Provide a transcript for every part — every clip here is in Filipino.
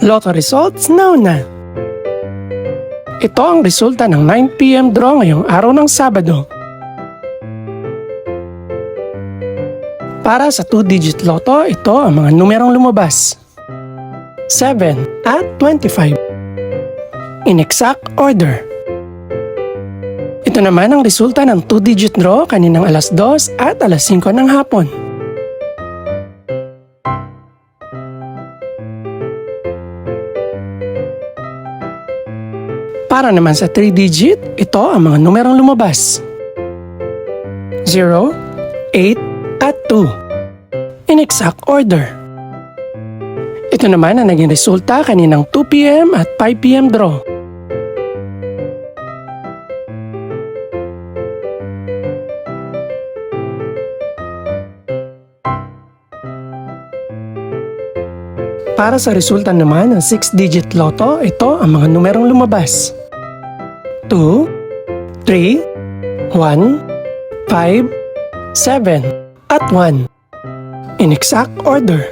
Lotto results now na. Ito ang resulta ng 9 PM draw ngayong araw ng Sabado. Para sa 2-digit Lotto, ito ang mga numerong lumabas. 7 at 25. In exact order. Ito naman ang resulta ng 2-digit draw kaninang alas 2 at alas 5 ng hapon. Para naman sa 3-digit, ito ang mga numerong lumabas. 0, 8, at 2. In exact order. Ito naman ang naging resulta kaninang 2 PM at 5 PM draw. Para sa resulta naman ng 6-digit Lotto, ito ang mga numerong lumabas. 2, 3, 1, 5, 7, at 1. In exact order.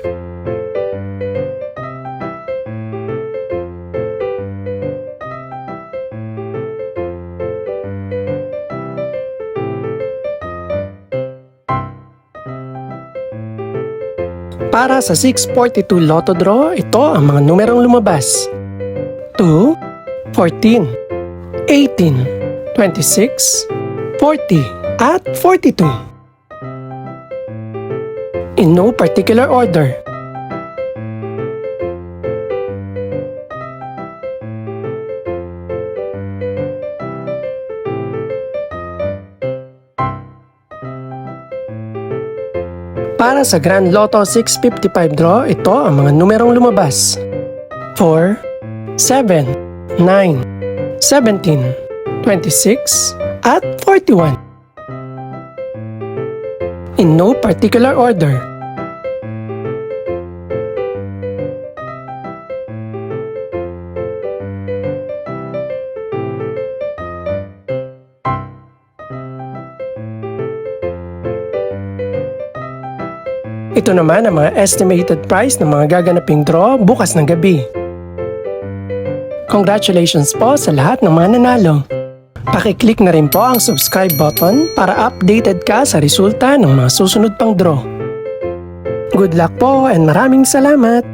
Para sa 642 Lotto draw, ito ang mga numerong lumabas. 2, 14, 18, 26, 40, at 42. In no particular order. Para sa Grand Lotto 655 draw, ito ang mga numerong lumabas. 4, 7, 9, 17, 26, at 41. In no particular order. Ito naman ang mga estimated price ng mga gaganaping draw bukas ng gabi. Congratulations po sa lahat ng mga nanalo. Pakiclick na rin po ang subscribe button para updated ka sa resulta ng mga susunod pang draw. Good luck po and maraming salamat!